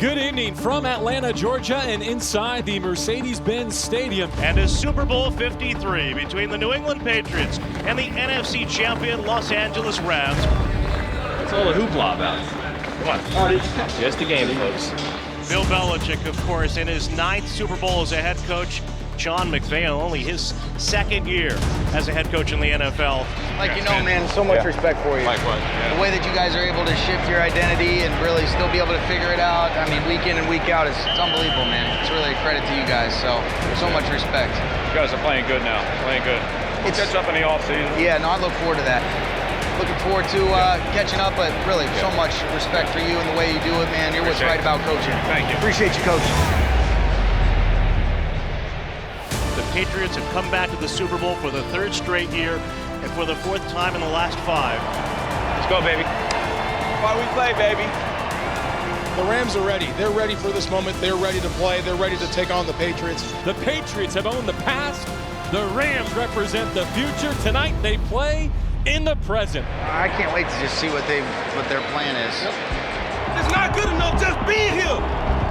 Good evening from Atlanta, Georgia, and inside the Mercedes-Benz Stadium. And a Super Bowl 53 between the New England Patriots and the NFC champion Los Angeles Rams. What's all the hoopla about? Come on. Just a game, folks. Bill Belichick, of course, in his 9th Super Bowl as a head coach. Sean McVay, only his 2nd year as a head coach in the NFL. Like, you know, man, so much respect for you. Likewise. Yeah. The way that you guys are able to shift your identity and really still be able to figure it out, I mean, week in and week out, it's unbelievable, man. It's really a credit to you guys, so much respect. You guys are playing good now, playing good. We'll catch up in the offseason. Yeah, no, I look forward to that. Looking forward to catching up, but really, so much respect for you and the way you do it, man. You're what's right about coaching. Thank you. Appreciate you, Coach. The Patriots have come back to the Super Bowl for the 3rd straight year and for the 4th time in the last 5. Let's go, baby. Why we play, baby. The Rams are ready. They're ready for this moment. They're ready to play. They're ready to take on the Patriots. The Patriots have owned the past. The Rams represent the future. Tonight they play in the present. I can't wait to just see what their plan is. It's not good enough just being here.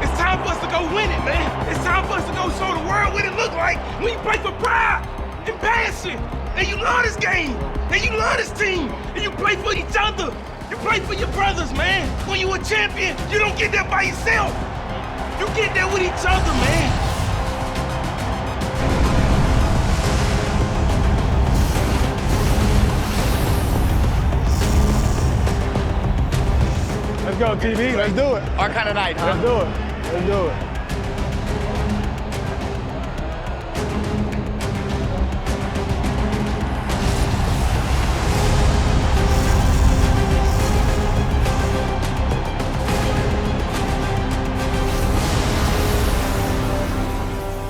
It's time for us to go win it, man. It's time for us to go show the world what it look like when you play for pride and passion, and you love this game, and you love this team, and you play for each other. You play for your brothers, man. When you a champion, you don't get there by yourself. You get there with each other, man. Let's go, TV. Let's do it. Our kind of night, huh? Let's do it. Let's do it.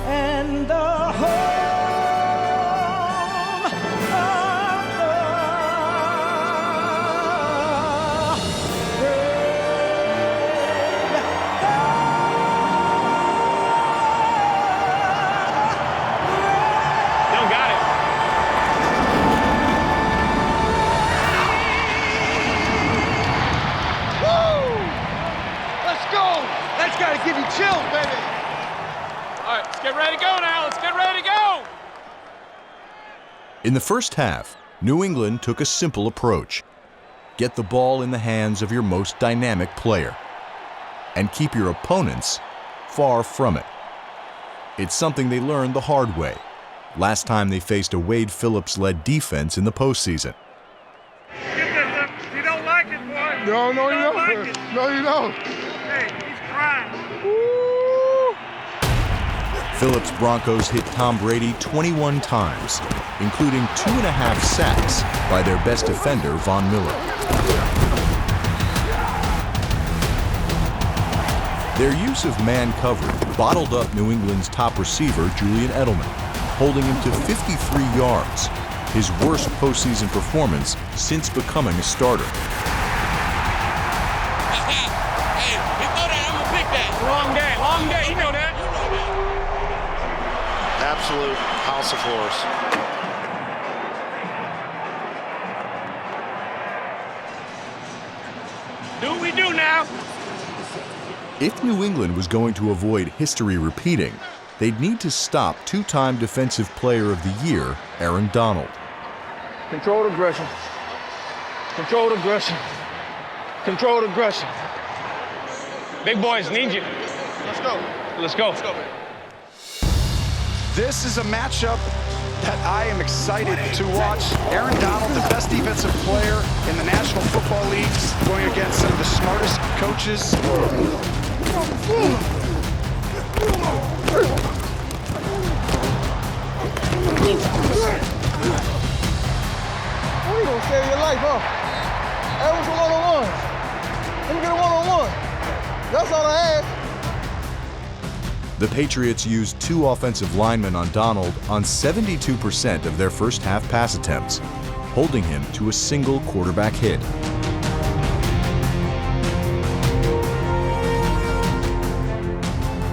And the home That's got to give you chills, baby. All right, let's get ready to go now. Let's get ready to go. In the first half, New England took a simple approach. Get the ball in the hands of your most dynamic player and keep your opponents far from it. It's something they learned the hard way last time they faced a Wade Phillips-led defense in the postseason. Get this up. You don't like it, boy. No, you don't. Like it. No, you don't. Hey, he's crying. Phillips' Broncos hit Tom Brady 21 times, including 2.5 sacks by their best defender, Von Miller. Their use of man coverage bottled up New England's top receiver, Julian Edelman, holding him to 53 yards, his worst postseason performance since becoming a starter. Long day, you know that. Absolute house of horrors. Do what we do now. If New England was going to avoid history repeating, they'd need to stop 2-time Defensive Player of the Year, Aaron Donald. Controlled aggression. Controlled aggression. Controlled aggression. Big boys need you. Let's go. Let's go. Let's go, man. This is a matchup that I am excited to watch. Aaron Donald, the best defensive player in the National Football League, going against some of the smartest coaches. What are you gonna save your life, huh? That was a one-on-one. Let me get a one-on-one. That's all I had. The Patriots used 2 offensive linemen on Donald on 72% of their first half pass attempts, holding him to a single quarterback hit.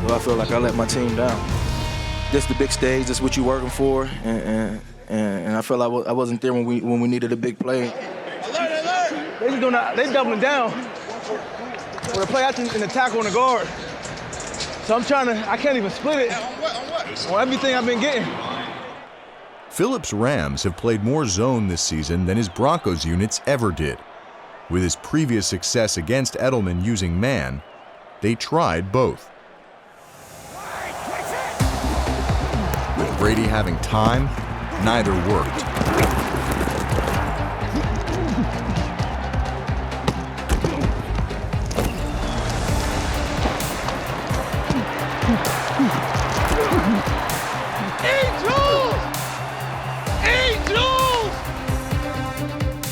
Well, I feel like I let my team down. This is the big stage. This is what you're working for, and I felt like I wasn't there when we needed a big play. They doubling down. Well, the play action and the tackle on the guard. So I can't even split it. On everything I've been getting. Phillips' Rams have played more zone this season than his Broncos units ever did. With his previous success against Edelman using man, they tried both. With Brady having time, neither worked.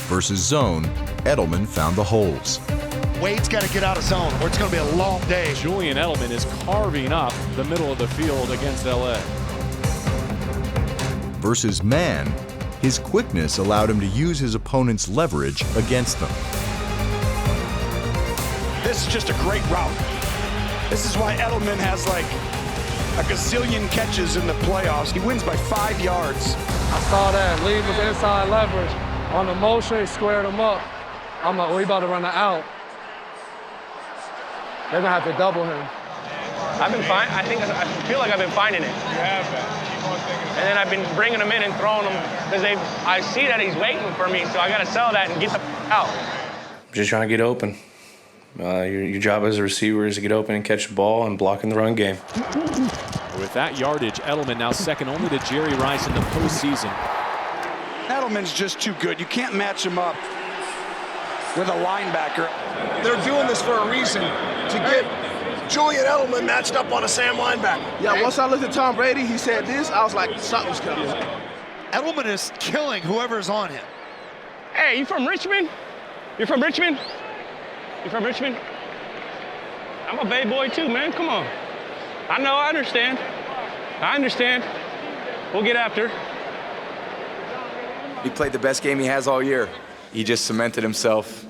Versus zone, Edelman found the holes. Wade's got to get out of zone, or it's going to be a long day. Julian Edelman is carving up the middle of the field against LA. Versus man, his quickness allowed him to use his opponent's leverage against them. This is just a great route. This is why Edelman has like a gazillion catches in the playoffs. He wins by 5 yards. I saw that. Lead with inside leverage. On the motion, he squared him up. I'm like, we about to run the out. They're gonna have to double him. I've been fine. I feel like I've been finding it. You have been. Keep on thinking. And then I've been bringing him in and throwing him because I see that he's waiting for me, so I got to sell that and get the out. Just trying to get open. Your job as a receiver is to get open and catch the ball and block in the run game. With that yardage, Edelman now second only to Jerry Rice in the postseason. Edelman's just too good. You can't match him up with a linebacker. They're doing this for a reason, to get Julian Edelman matched up on a Sam linebacker. Yeah, once I looked at Tom Brady, he said this, I was like, something's coming. Edelman is killing whoever's on him. Hey, you from Richmond? You're from Richmond? You from Richmond? I'm a Bay boy too, man. Come on. I know, I understand. I understand. We'll get after. He played the best game he has all year. He just cemented himself,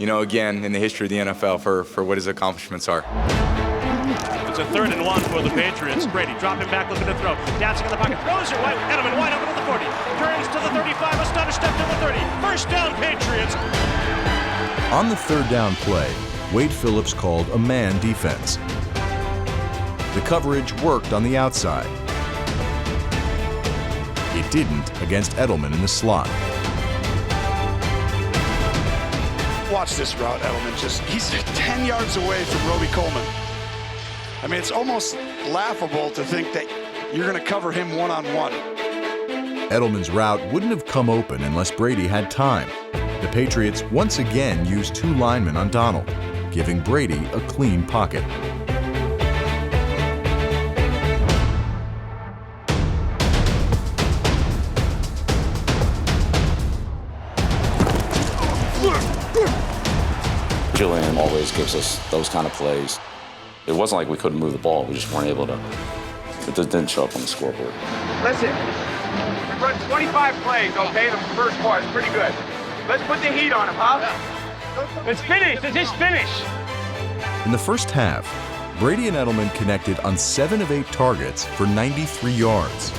again, in the history of the NFL for what his accomplishments are. It's a 3rd and 1 for the Patriots. Brady dropping back, looking to throw. Dancing in the pocket, throws it wide. Edelman wide open to the 40. Turns to the 35, a stutter step to the 30. First down, Patriots. On the 3rd down play, Wade Phillips called a man defense. The coverage worked on the outside. It didn't against Edelman in the slot. Watch this route, Edelman. He's 10 yards away from Roby Coleman. I mean, it's almost laughable to think that you're going to cover him one-on-one. Edelman's route wouldn't have come open unless Brady had time. The Patriots once again used 2 linemen on Donald, giving Brady a clean pocket. Julian always gives us those kind of plays. It wasn't like we couldn't move the ball. We just weren't able to. It just didn't show up on the scoreboard. Listen, we run 25 plays, okay? The first part is pretty good. Let's put the heat on him, huh? Let's finish. Let's just finish. In the first half, Brady and Edelman connected on 7 of 8 targets for 93 yards.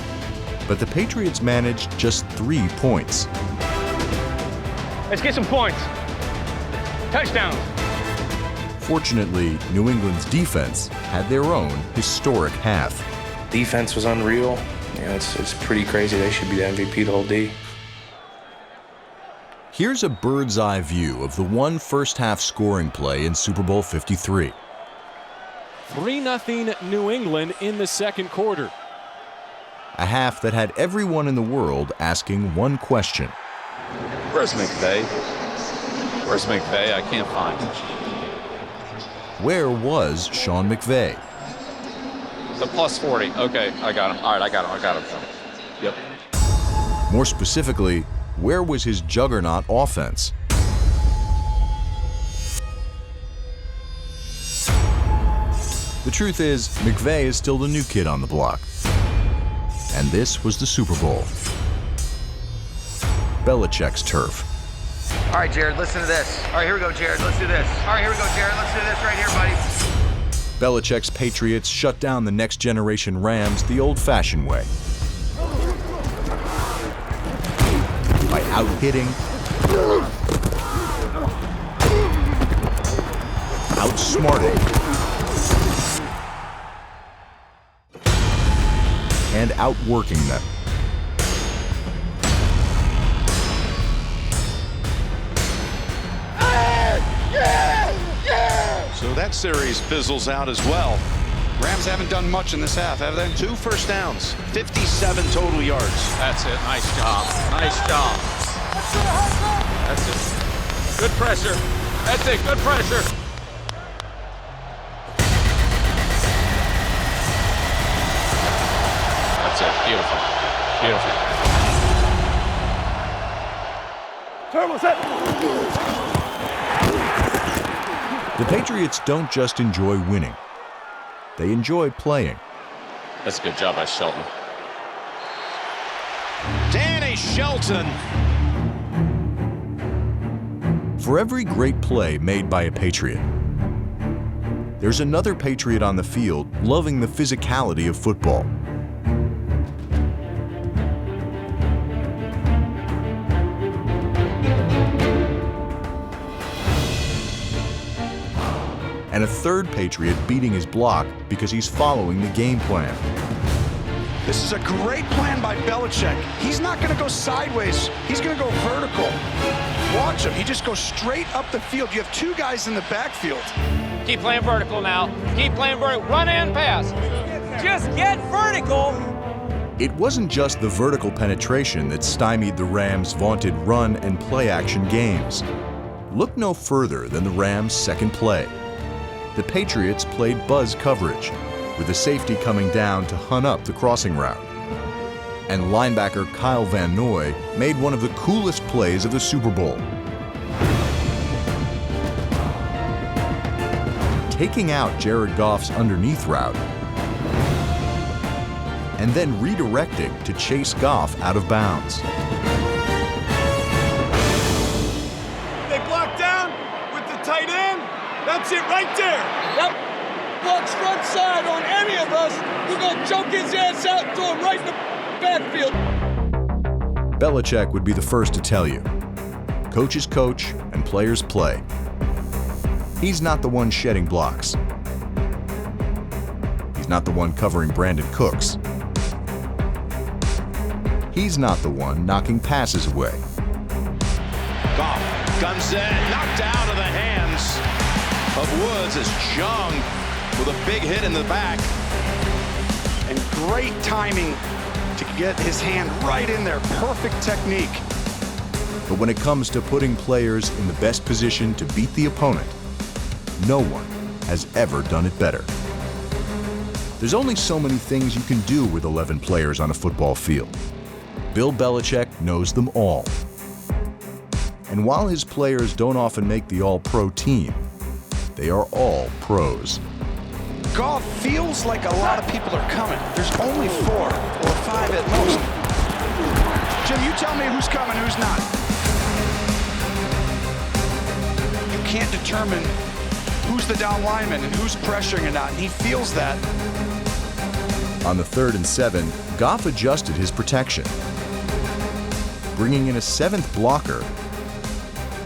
But the Patriots managed just 3 points. Let's get some points. Touchdown. Fortunately, New England's defense had their own historic half. Defense was unreal. It's pretty crazy. They should be the MVP the whole D. Here's a bird's eye view of the one first-half scoring play in Super Bowl 53. 3-0 New England in the second quarter. A half that had everyone in the world asking one question. Where's McVay? Where's McVay? I can't find him. Where was Sean McVay? The +40. Okay, I got him. All right, I got him. Yep. More specifically, where was his juggernaut offense? The truth is, McVay is still the new kid on the block. And this was the Super Bowl. Belichick's turf. All right, Jared, listen to this. All right, here we go, Jared. Let's do this. All right, here we go, Jared. Let's do this right here, buddy. Belichick's Patriots shut down the next generation Rams the old-fashioned way. By out-hitting, outsmarting and outworking them. So that series fizzles out as well. Rams haven't done much in this half, have they? 2 first downs, 57 total yards. That's it. Nice job. Nice job. That's it. Good pressure. That's it. Good pressure. That's it. Beautiful. Beautiful. Turbo set. The Patriots don't just enjoy winning. They enjoy playing. That's a good job by Shelton. Danny Shelton. For every great play made by a Patriot, there's another Patriot on the field loving the physicality of football. And a third Patriot beating his block because he's following the game plan. This is a great plan by Belichick. He's not going to go sideways. He's going to go vertical. Watch him. He just goes straight up the field. You have 2 guys in the backfield. Keep playing vertical now. Keep playing vertical. Run and pass. Just get vertical. It wasn't just the vertical penetration that stymied the Rams' vaunted run and play-action games. Look no further than the Rams' second play. The Patriots played buzz coverage, with the safety coming down to hunt up the crossing route. And linebacker Kyle Van Noy made one of the coolest plays of the Super Bowl. Taking out Jared Goff's underneath route, and then redirecting to chase Goff out of bounds. They block down with the tight end. That's it right there. Yep. Blocks front side on any of us. We're going to choke his ass out and throw him right in the backfield. Belichick would be the first to tell you. Coaches coach and players play. He's not the one shedding blocks. He's not the one covering Brandon Cooks. He's not the one knocking passes away. Goff guns it, knocked out of the hands of Woods as Jung with a big hit in the back. And great timing to get his hand right in there. Perfect technique. But when it comes to putting players in the best position to beat the opponent, no one has ever done it better. There's only so many things you can do with 11 players on a football field. Bill Belichick knows them all. And while his players don't often make the all-pro team, they are all pros. Goff feels like a lot of people are coming. There's only 4 or 5 at most. Jim, you tell me who's coming, who's not. You can't determine who's the down lineman and who's pressuring or not, and he feels that. On the 3rd and 7, Goff adjusted his protection, bringing in a 7th blocker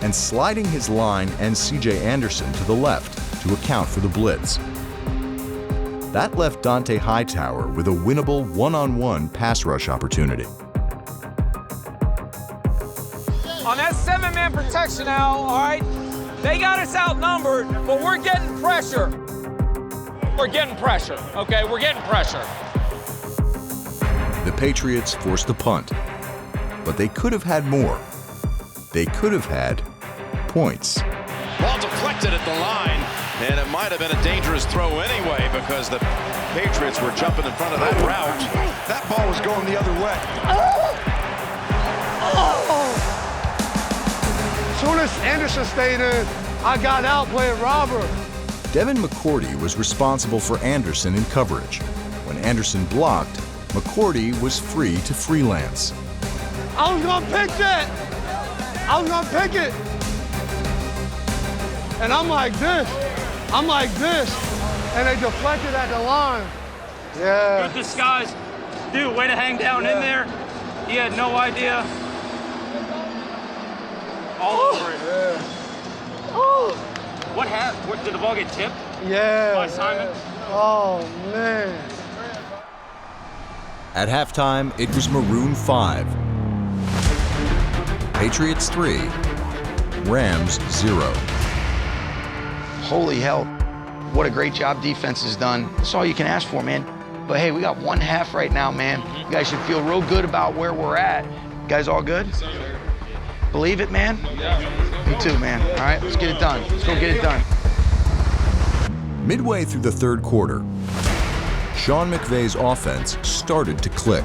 and sliding his line and C.J. Anderson to the left to account for the blitz. That left Dante Hightower with a winnable one-on-one pass rush opportunity. On that 7-man protection now, all right, they got us outnumbered, but we're getting pressure. We're getting pressure, okay? We're getting pressure. The Patriots forced the punt, but they could have had more. They could have had points. Ball deflected at the line, and it might have been a dangerous throw anyway because the Patriots were jumping in front of that route. That ball was going the other way. As soon as Anderson stayed in, I got out playing robber. Devin McCourty was responsible for Anderson in coverage. When Anderson blocked, McCourty was free to freelance. I was gonna pick that. I was gonna pick it. And I'm like this. And they deflected at the line. Yeah. Good disguise. Dude, way to hang down in there. He had no idea. All over it. Oh. What happened? Did the ball get tipped? Yeah. By Simon? Oh, man. At halftime, it was Maroon 5, Patriots 3, Rams 0. Holy hell, what a great job defense has done. That's all you can ask for, man. But hey, we got one half right now, man. You guys should feel real good about where we're at. You guys all good? Believe it, man? Me too, man. All right, let's get it done. Let's go get it done. Midway through the third quarter, Sean McVay's offense started to click.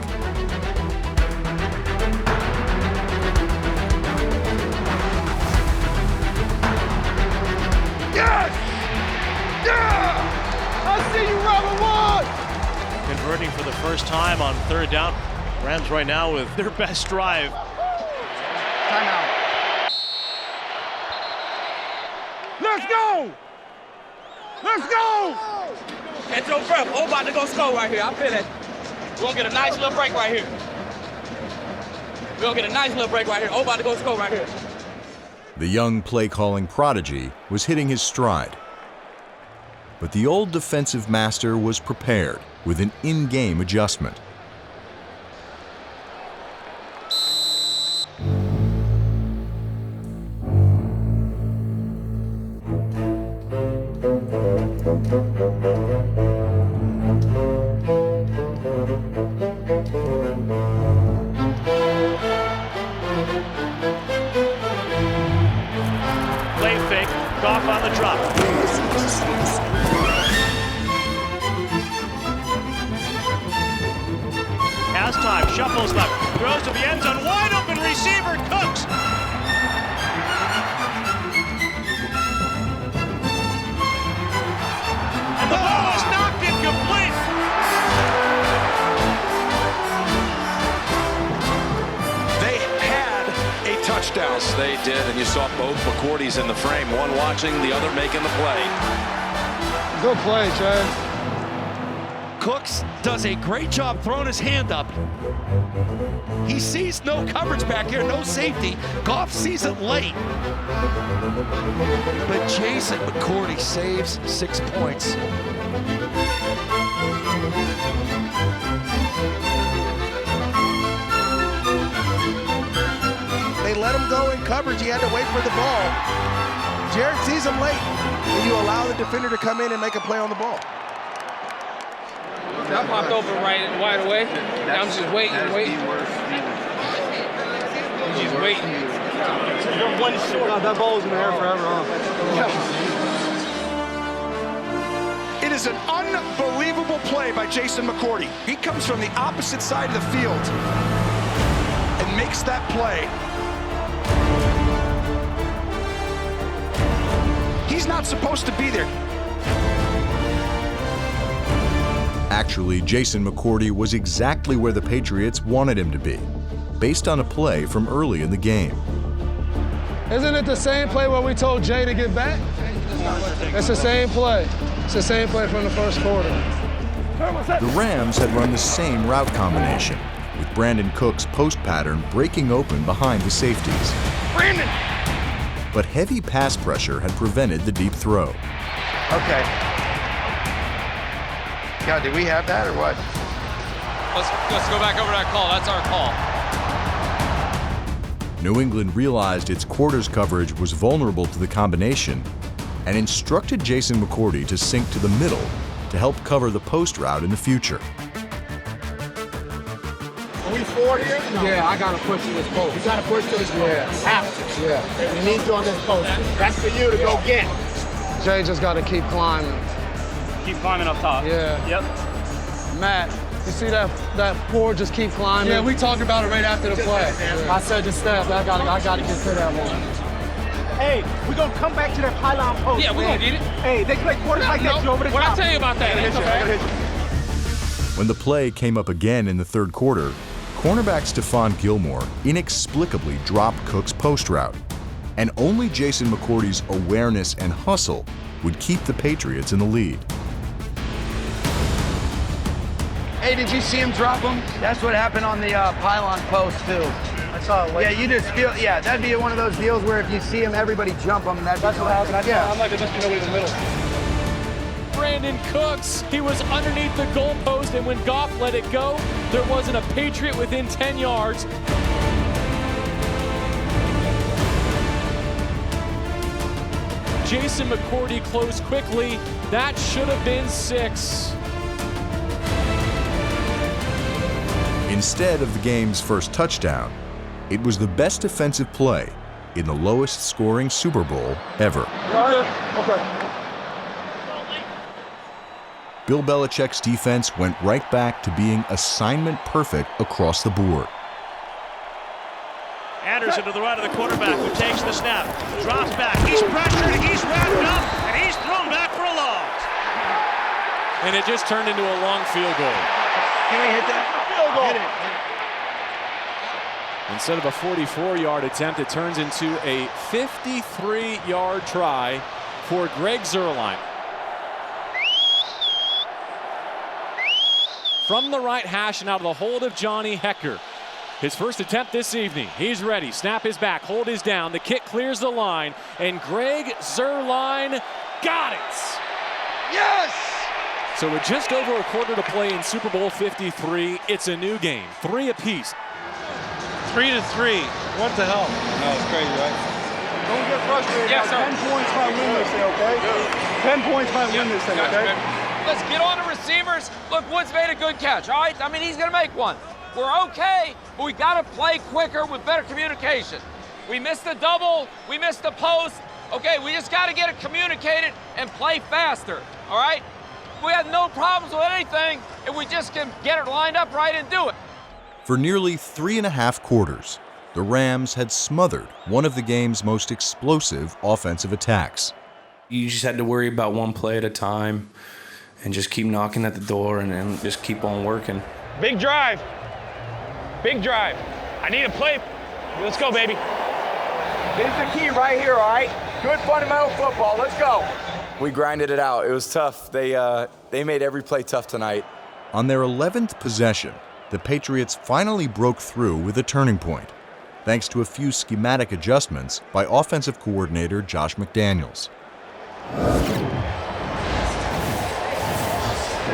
Yes! Yeah! I see you, Robert Wood! Converting for the first time on third down. Rams right now with their best drive. Timeout. Let's go! Let's go! Catch your breath. Oh, about to go score right here. I feel it. We're going to get a nice little break right here. We're going to get a nice little break right here. Oh, about to go score right here. The young play-calling prodigy was hitting his stride. But the old defensive master was prepared with an in-game adjustment. Play fake, Goff on the drop. Has time, shuffles left, throws to the end zone, wide open receiver, Cooks. And the ball is knocked incomplete. They had a touchdown. Yes, they did, and you saw both McCourties in the frame, one watching, the other making the play. Good play, Chad. Cooks does a great job throwing his hand up. He sees no coverage back here, no safety. Goff sees it late. But Jason McCourty saves 6 points. They let him go in coverage. He had to wait for the ball. Jared sees him late, and you allow the defender to come in and make a play on the ball. I popped open wide away. I'm just waiting. Just waiting. You're one short. God, that ball was in the air forever, huh? It is an unbelievable play by Jason McCourty. He comes from the opposite side of the field and makes that play. He's not supposed to be there. Actually, Jason McCourty was exactly where the Patriots wanted him to be, based on a play from early in the game. Isn't it the same play where we told Jay to get back? It's the same play. It's the same play from the first quarter. The Rams had run the same route combination, with Brandon Cook's post pattern breaking open behind the safeties. Brandon! But heavy pass pressure had prevented the deep throw. Okay. God, did we have that or what? Let's go back over that call. That's our call. New England realized its quarters coverage was vulnerable to the combination and instructed Jason McCourty to sink to the middle to help cover the post route in the future. Are we forward here? No. Yeah, I got to push to this post. You got to push to this post. Yeah. Have to. Yeah. You need to on this post. That's for you to go get. Jay just got to keep climbing. Keep climbing up top. Yeah. Yep. Matt, you see that four just keep climbing? Yeah, we talked about it right after the play. Yeah. I said to Steph, I gotta get to that one. Hey, we're going to come back to that pylon post. Yeah, we're going to get it. Hey, they play quarters like that. You over the top. What I tell you about that? When the play came up again in the third quarter, cornerback Stephon Gilmore inexplicably dropped Cook's post route, and only Jason McCourty's awareness and hustle would keep the Patriots in the lead. Hey, did you see him drop him? That's what happened on the pylon post, too. I saw it late. Yeah, you just feel, that'd be one of those deals where if you see him, everybody jump him. That's what happened. I'm like, there must be nobody in the middle. Brandon Cooks, he was underneath the goalpost, and when Goff let it go, there wasn't a Patriot within 10 yards. Jason McCourty closed quickly. That should have been 6. Instead of the game's first touchdown, it was the best defensive play in the lowest scoring Super Bowl ever. Okay. Bill Belichick's defense went right back to being assignment perfect across the board. Anderson to the right of the quarterback, who takes the snap, drops back, he's pressured, he's wrapped up, and he's thrown back for a loss. And it just turned into a long field goal. Can we hit that? Field goal. Hit it. Instead of a 44-yard attempt, it turns into a 53-yard try for Greg Zuerlein. From the right hash and out of the hold of Johnny Hekker. His first attempt this evening. He's ready. Snap is back. Hold is down. The kick clears the line. And Greg Zuerlein got it. Yes! So with just over a quarter to play in Super Bowl 53, it's a new game. 3 apiece. 3-3. What the hell? No, it's crazy, right? Don't get frustrated. Yes, sir. 10 points might win this thing, okay? 10 points might win this thing, okay? Let's get on the receivers. Look, Woods made a good catch, all right? I mean, he's going to make one. We're okay, but we got to play quicker with better communication. We missed the double. We missed the post. Okay, we just got to get it communicated and play faster, all right? We have no problems with anything if we just can get it lined up right and do it. For nearly 3.5 quarters, the Rams had smothered one of the game's most explosive offensive attacks. You just had to worry about one play at a time and just keep knocking at the door and just keep on working. Big drive. Big drive. I need a play. Let's go, baby. This is the key right here, all right? Good fundamental football. Let's go. We grinded it out. It was tough. They made every play tough tonight. On their 11th possession, the Patriots finally broke through with a turning point, thanks to a few schematic adjustments by offensive coordinator Josh McDaniels.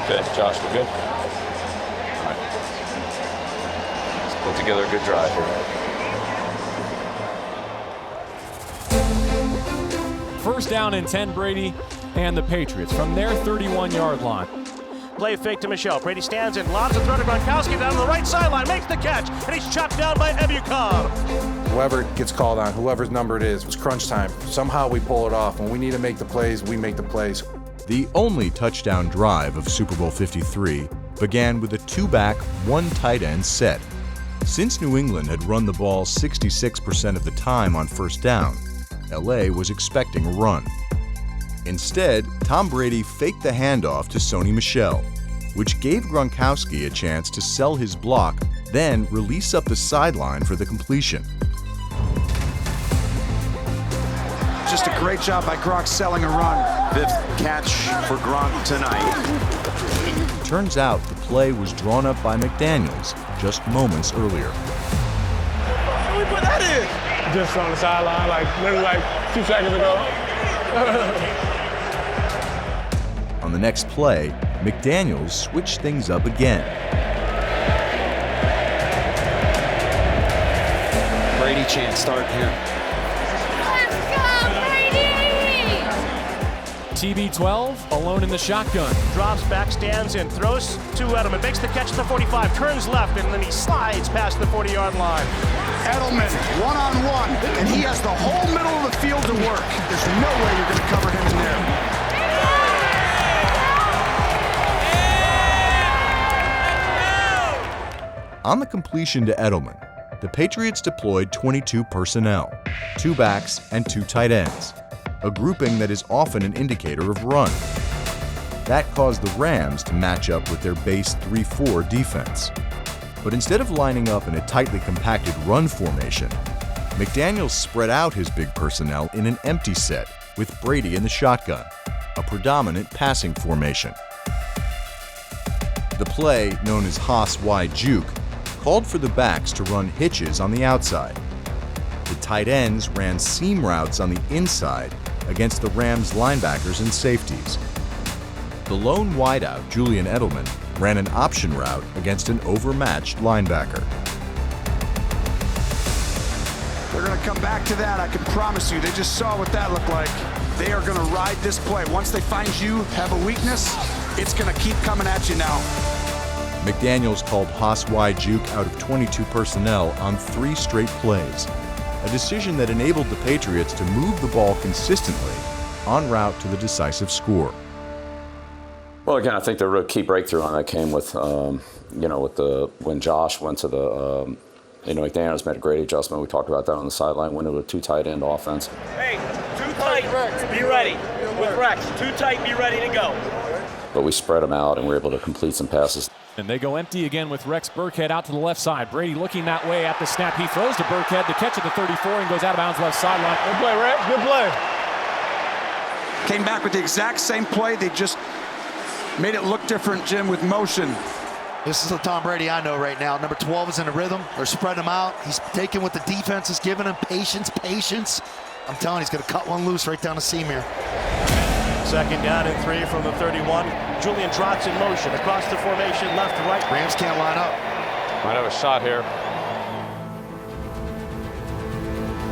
Okay, Josh, we're good? All right. Let's put together a good drive here. First down and 10, Brady and the Patriots from their 31-yard line. Play fake to Michelle. Brady stands in, lobs a throw to Gronkowski down the right sideline, makes the catch, and he's chopped down by Ebukov. Whoever gets called on, whoever's number it is, it's crunch time. Somehow we pull it off. When we need to make the plays, we make the plays. The only touchdown drive of Super Bowl 53 began with a 2-back, 1-tight end set. Since New England had run the ball 66% of the time on first down, LA was expecting a run. Instead, Tom Brady faked the handoff to Sony Michel, which gave Gronkowski a chance to sell his block, then release up the sideline for the completion. Just a great job by Gronk selling a run. 5th catch for Gronk tonight. Turns out the play was drawn up by McDaniels just moments earlier. Where we put that in? Just on the sideline, literally 2 seconds ago. On the next play, McDaniels switched things up again. Brady chance start here. Let's go, Brady! TB12 alone in the shotgun. Drops back, stands in, throws to Edelman, makes the catch at the 45, turns left, and then he slides past the 40-yard line. Edelman, one-on-one, and he has the whole middle of the field to work. There's no way you're going to cover him in there. On the completion to Edelman, the Patriots deployed 22 personnel, 2 backs and 2 tight ends, a grouping that is often an indicator of run. That caused the Rams to match up with their base 3-4 defense. But instead of lining up in a tightly compacted run formation, McDaniels spread out his big personnel in an empty set with Brady in the shotgun, a predominant passing formation. The play, known as Haas wide juke, called for the backs to run hitches on the outside. The tight ends ran seam routes on the inside against the Rams linebackers and safeties. The lone wideout, Julian Edelman, ran an option route against an overmatched linebacker. They're going to come back to that, I can promise you. They just saw what that looked like. They are going to ride this play. Once they find you have a weakness, it's going to keep coming at you now. McDaniels called Haas wide juke out of 22 personnel on 3 straight plays, a decision that enabled the Patriots to move the ball consistently en route to the decisive score. Well, again, I think the real key breakthrough on that came with, when Josh went to the, McDaniels made a great adjustment. We talked about that on the sideline, went into a 2 tight end offense. Hey, 2 tight, be ready. With Rex, 2 tight, be ready to go. But we spread them out and we were able to complete some passes. And they go empty again with Rex Burkhead out to the left side. Brady looking that way at the snap. He throws to Burkhead to catch at the 34 and goes out of bounds left sideline. Good play, Rex. Good play. Came back with the exact same play. They just made it look different, Jim, with motion. This is the Tom Brady I know right now. Number 12 is in a rhythm. They're spreading him out. He's taking what the defense is giving him. Patience. I'm telling you, he's going to cut one loose right down the seam here. 2nd down and 3 from the 31. Julian trots in motion across the formation, left to right. Rams can't line up. Might have a shot here.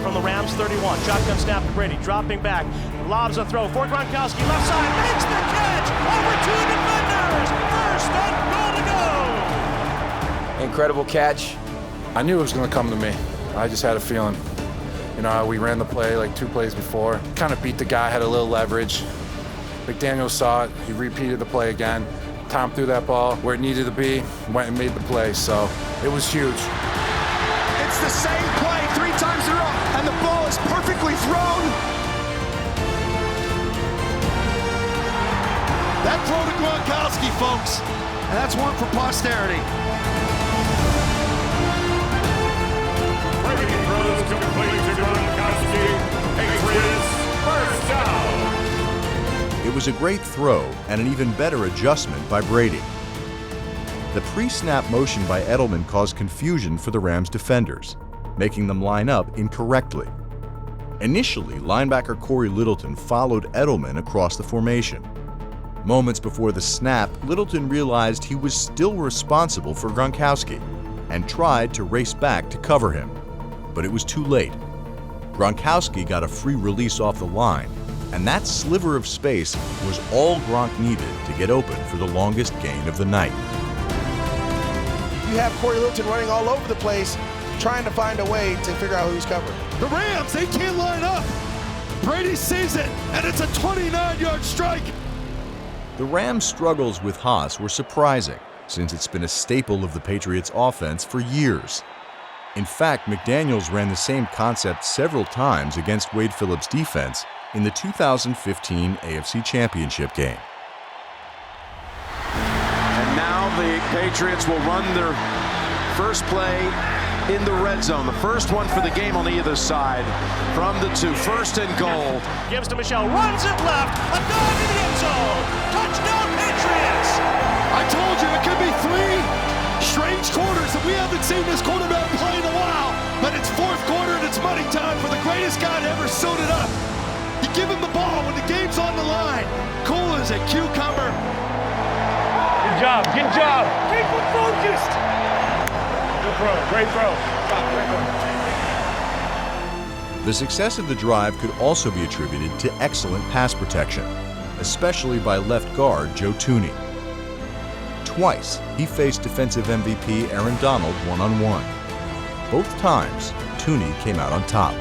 From the Rams 31, shotgun snap to Brady, dropping back, lobs a throw for Gronkowski, left side, makes the catch, over 2 defenders, first and goal to go. Incredible catch. I knew it was going to come to me. I just had a feeling. We ran the play like 2 plays before, kind of beat the guy, had a little leverage. McDaniels saw it, he repeated the play again. Tom threw that ball where it needed to be, went and made the play, so it was huge. It's the same play 3 times in a row, and the ball is perfectly thrown. That throw to Gronkowski, folks, and that's one for posterity. Brady throws complete to Gronkowski. Patriots first down. It was a great throw and an even better adjustment by Brady. The pre-snap motion by Edelman caused confusion for the Rams defenders, making them line up incorrectly. Initially, linebacker Corey Littleton followed Edelman across the formation. Moments before the snap, Littleton realized he was still responsible for Gronkowski and tried to race back to cover him, but it was too late. Gronkowski got a free release off the line, and that sliver of space was all Gronk needed to get open for the longest gain of the night. You have Corey Littleton running all over the place, trying to find a way to figure out who's covering. The Rams, they can't line up. Brady sees it, and it's a 29-yard strike. The Rams' struggles with Haas were surprising, since it's been a staple of the Patriots' offense for years. In fact, McDaniels ran the same concept several times against Wade Phillips' defense in the 2015 AFC Championship game. And now the Patriots will run their first play in the red zone. The first one for the game on either side from the 2. 1st and goal. Gives to Michelle, runs it left, a dive in the end zone. Touchdown Patriots! I told you it could be 3 strange quarters that we haven't seen this quarterback play in a while, but it's 4th quarter and it's money time for the greatest guy to ever suit it up. You give him the ball when the game's on the line. Cool as a cucumber. Good job. Keep him focused. Good throw. Great throw. The success of the drive could also be attributed to excellent pass protection, especially by left guard Joe Thuney. Twice, he faced defensive MVP Aaron Donald one-on-one. Both times, Thuney came out on top.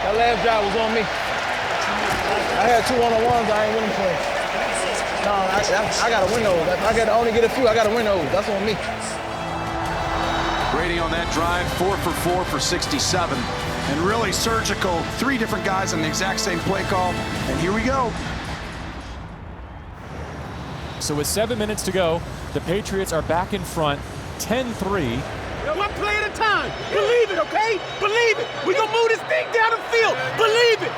That last drive was on me. I had 2 one-on-ones, I ain't winning for. No, I got to win those. I got to only get a few, I got to win those. That's on me. Brady on that drive, 4 for 4 for 67. And really surgical. 3 different guys on the exact same play call. And here we go. So with 7 minutes to go, the Patriots are back in front, 10-3. One play at a time. Believe it, okay? Believe it. We're going to move this thing down the field. Believe it.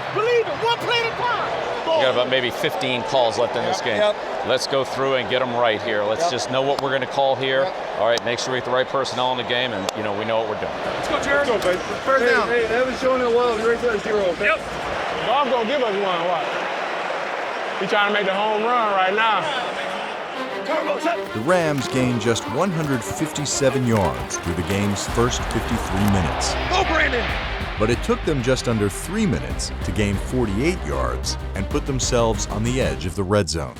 One play at a time. We got about maybe 15 calls left in this game. Let's go through and get them right here. Let's just know what we're going to call here. All right, make sure we get the right personnel in the game, and we know what we're doing. Let's go, Jared. Let's go, baby. First down. Hey, they haven't shown it well. You're right to 0. Okay? Yep. Goff gonna give us one. What? He trying to make the home run right now. The Rams gained just 157 yards through the game's first 53 minutes. Go, Brandon! But it took them just under 3 minutes to gain 48 yards and put themselves on the edge of the red zone.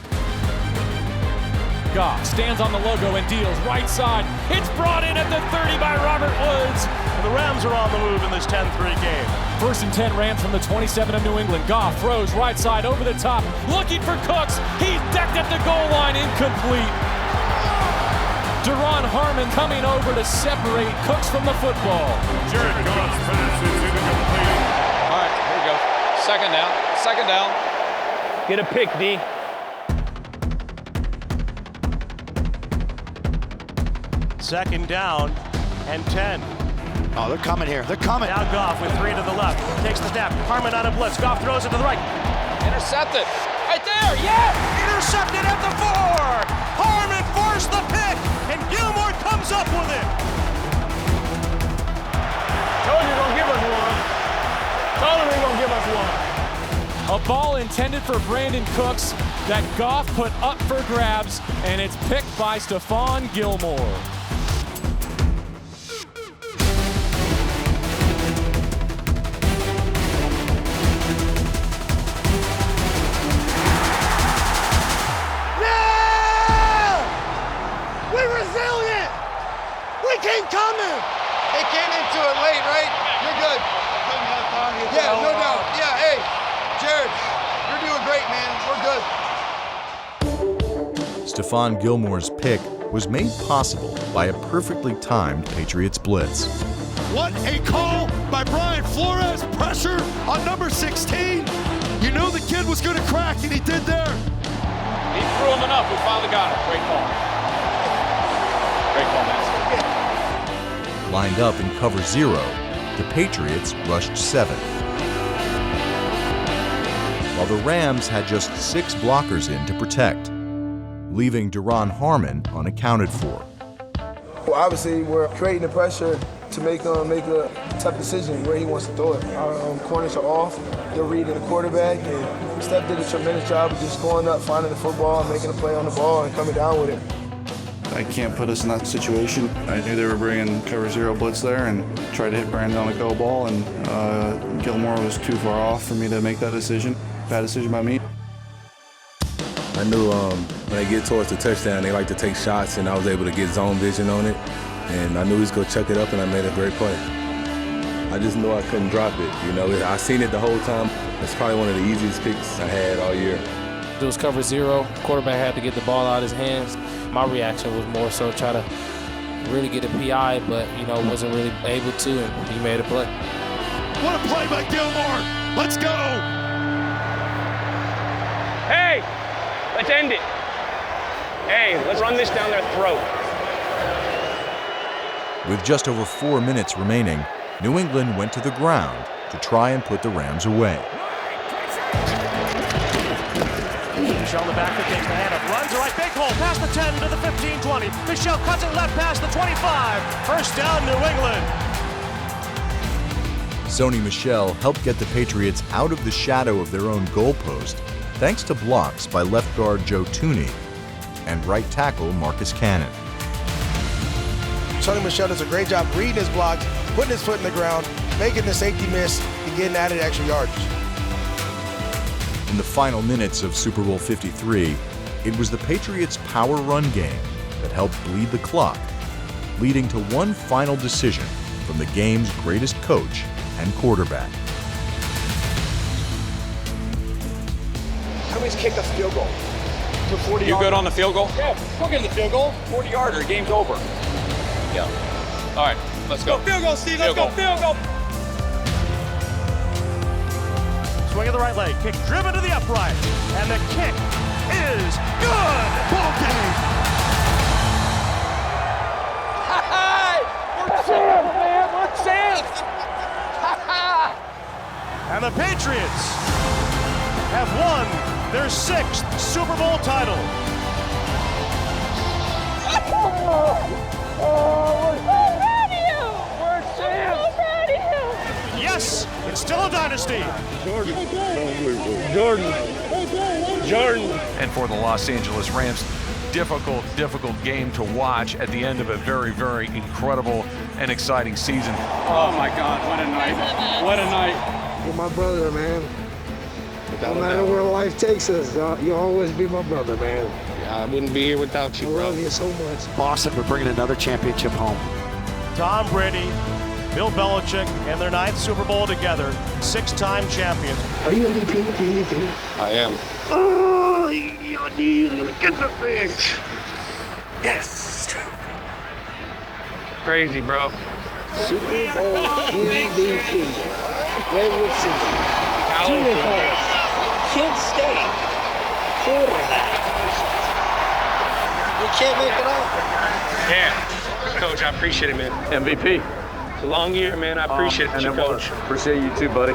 Goff stands on the logo and deals right side. It's brought in at the 30 by Robert Woods. And the Rams are on the move in this 10-3 game. 1st and 10 Rams from the 27 of New England. Goff throws right side over the top, looking for Cooks. He's decked at the goal line, incomplete. Deron Harmon coming over to separate Cooks from the football. Jared Goff's pass is incomplete. All right, here we go. Second down. Get a pick, D. Second down and 10. Oh, they're coming here. They're coming. Now Goff with 3 to the left. Takes the snap. Harmon on a blitz. Goff throws it to the right. Intercepted. Right there, yes! Intercepted at the 4. Harmon forced the pick, and Gilmore comes up with it. Told you gonna give us one. Told him he gonna give us one. A ball intended for Brandon Cooks that Goff put up for grabs, and it's picked by Stephon Gilmore. Keep coming! They came into it late, right? You're good. Yeah, no doubt. Yeah, hey, Jared, you're doing great, man. We're good. Stephon Gilmore's pick was made possible by a perfectly timed Patriots blitz. What a call by Brian Flores. Pressure on number 16. You knew the kid was going to crack, and he did there. He threw him enough. We finally got it. Great call. Great call, man. Lined up in cover 0, the Patriots rushed 7. While the Rams had just 6 blockers in to protect, leaving Deron Harmon unaccounted for. Well, obviously, we're creating the pressure to make a tough decision where he wants to throw it. Our corners are off. They're reading the quarterback, and Steph did a tremendous job of just going up, finding the football, making a play on the ball, and coming down with it. I can't put us in that situation. I knew they were bringing cover 0 blitz there and tried to hit Brandon on a go ball, and Gilmore was too far off for me to make that decision. Bad decision by me. I knew when they get towards the touchdown, they like to take shots, and I was able to get zone vision on it. And I knew he was going to chuck it up, and I made a great play. I just knew I couldn't drop it. I seen it the whole time. It's probably one of the easiest picks I had all year. It was cover 0. Quarterback had to get the ball out of his hands. My reaction was more so try to really get a PI, but, wasn't really able to, and he made a play. What a play by Gilmore. Let's go. Hey, let's end it. Hey, let's run this down their throat. With just over 4 minutes remaining, New England went to the ground to try and put the Rams away. Michel in the backfield takes the hand up, runs the right, big hole, past the 10 to the 15-20. Michel cuts it left past the 25. First down, New England. Sony Michel helped get the Patriots out of the shadow of their own goalpost thanks to blocks by left guard Joe Tooney and right tackle Marcus Cannon. Sean McVay does a great job reading his blocks, putting his foot in the ground, making the safety miss, and getting added extra yardage. In the final minutes of Super Bowl 53, it was the Patriots' power run game that helped bleed the clock, leading to one final decision from the game's greatest coach and quarterback. How many's kicked a field goal? To 40 You good on the field goal? Yeah, we'll get the field goal. 40-yarder, game's over. Yeah. All right, let's go. Field goal, Steve. Let's go. Field goal. Swing of the right leg, kick driven to the upright, and the kick is good. Ball game. We're champs, man. We're champs. And the Patriots have won their 6th Super Bowl title. Yes, it's still a dynasty. Jordan. And for the Los Angeles Rams, difficult game to watch at the end of a very, very incredible and exciting season. Oh my God, what a night. What a night. You're my brother, man. No matter where life takes us, you'll always be my brother, man. I wouldn't be here without you, bro. I love you so much. Boston, we're bringing another championship home. Tom Brady, Bill Belichick, and their 9th Super Bowl together, 6-time champions. Are you MVP? I am. Oh, your knees gonna get the bitch. Yes. Crazy, bro. Super Bowl MVP. Regular season. Junior college. Kent State. Quarterback. You can't make it up. Yeah. Coach, I appreciate it, man. MVP. It's a long year, man. I appreciate it, Coach. Appreciate you too, buddy.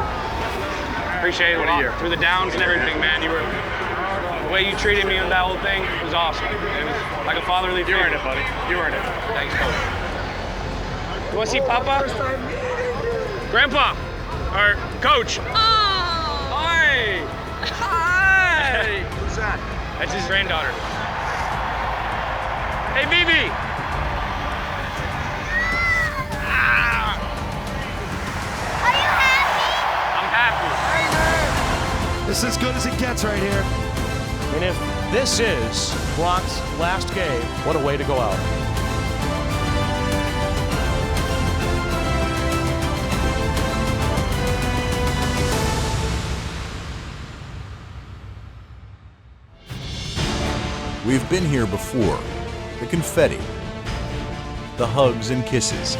Appreciate it through the downs and everything, man. The way you treated me on that whole thing was awesome. It was like a fatherly figure. You earned it, buddy. You earned it. Thanks, Coach. You want to see Papa? Grandpa? Or Coach? Hi! Hi! Who's that? That's his granddaughter. Hey, Bibi! Are you happy? I'm happy. This is as good as it gets right here. And if this is Gronk's last game, what a way to go out. We've been here before. The confetti, the hugs and kisses,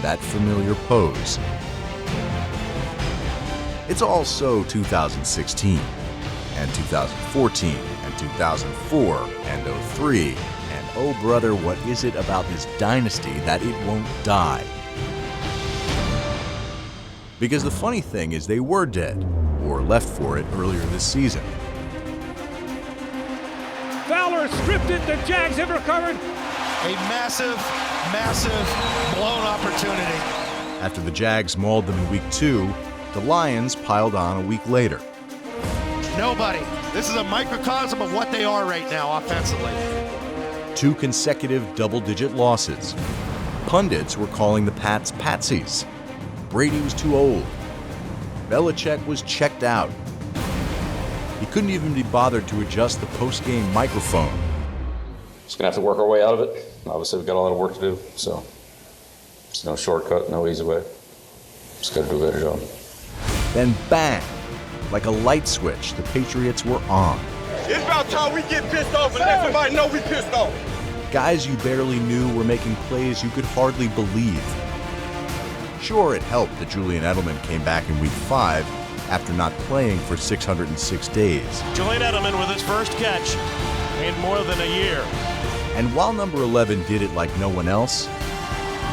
that familiar pose. It's all so 2016, and 2014, and 2004, and 03, and oh brother, what is it about this dynasty that it won't die? Because the funny thing is they were dead, or left for it earlier this season. Fowler stripped it. The Jags have recovered. A massive, massive blown opportunity. After the Jags mauled them in Week 2, the Lions piled on a week later. Nobody. This is a microcosm of what they are right now offensively. 2 consecutive double-digit losses. Pundits were calling the Pats patsies. Brady was too old. Belichick was checked out. He couldn't even be bothered to adjust the post-game microphone. Just gonna have to work our way out of it. Obviously, we've got a lot of work to do, so there's no shortcut, no easy way. Just gotta do a better job. Then bang! Like a light switch, the Patriots were on. It's about time we get pissed off and let somebody know we pissed off. Guys you barely knew were making plays you could hardly believe. Sure, it helped that Julian Edelman came back in Week 5 after not playing for 606 days. Julian Edelman with his first catch in more than a year. And while number 11 did it like no one else,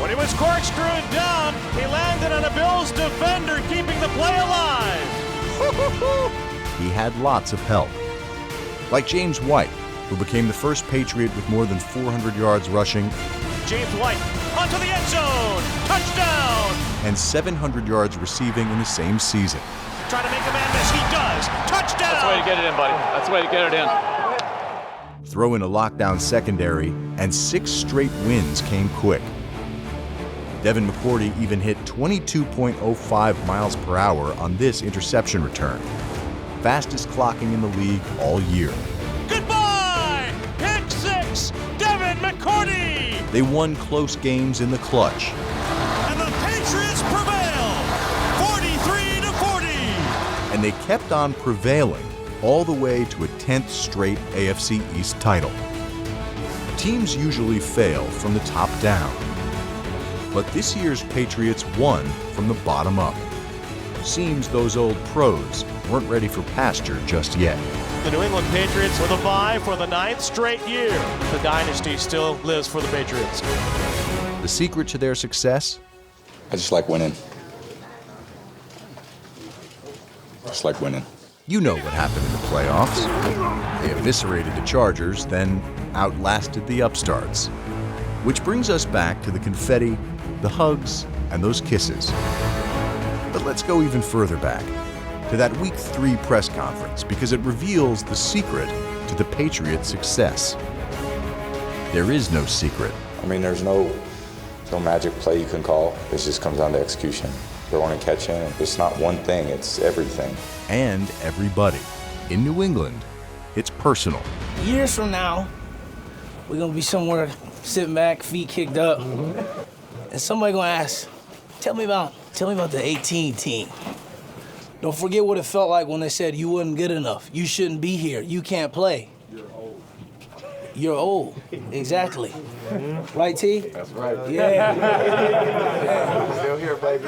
when he was corkscrewed down, he landed on a Bills defender, keeping the play alive. he had lots of help. Like James White, who became the first Patriot with more than 400 yards rushing. James White onto the end zone, touchdown! And 700 yards receiving in the same season. Trying to make a man miss, he does, touchdown! That's the way to get it in, buddy. That's the way to get it in. Throw in a lockdown secondary, and 6 straight wins came quick. Devin McCourty even hit 22.05 miles per hour on this interception return. Fastest clocking in the league all year. Goodbye! Pick 6, Devin McCourty! They won close games in the clutch. And the Patriots prevail, 43-40! And they kept on prevailing all the way to a 10th straight AFC East title. Teams usually fail from the top down. But this year's Patriots won from the bottom up. Seems those old pros weren't ready for pasture just yet. The New England Patriots with a bye for the 9th straight year. The dynasty still lives for the Patriots. The secret to their success? I just like winning. It's like winning. You know what happened in the playoffs. They eviscerated the Chargers, then outlasted the upstarts. Which brings us back to the confetti, the hugs, and those kisses. But let's go even further back, to that Week 3 press conference, because it reveals the secret to the Patriots' success. There is no secret. I mean, there's no magic play you can call. It just comes down to execution. Throwing and catching. It's not one thing, it's everything. And everybody. In New England, it's personal. Years from now, we're gonna be somewhere sitting back, feet kicked up, and somebody gonna ask, tell me about the 18 team. Don't forget what it felt like when they said you wasn't good enough. You shouldn't be here. You can't play. You're old. Exactly. Right, T? That's right. Yeah. Still here, baby.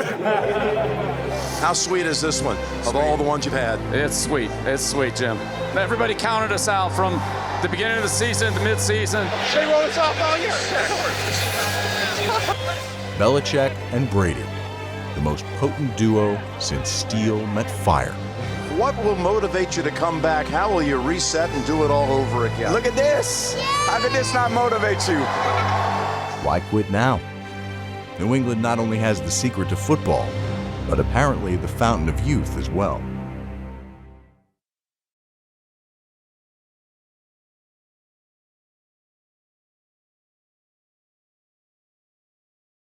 How sweet is this one of all the ones you've had? It's sweet. It's sweet, Jim. Everybody counted us out from the beginning of the season to mid-season. They roll us off all year. Belichick and Brady, the most potent duo since steel met fire. What will motivate you to come back? How will you reset and do it all over again? Look at this. How could this not motivate you? Why quit now? New England not only has the secret to football, but apparently the fountain of youth as well.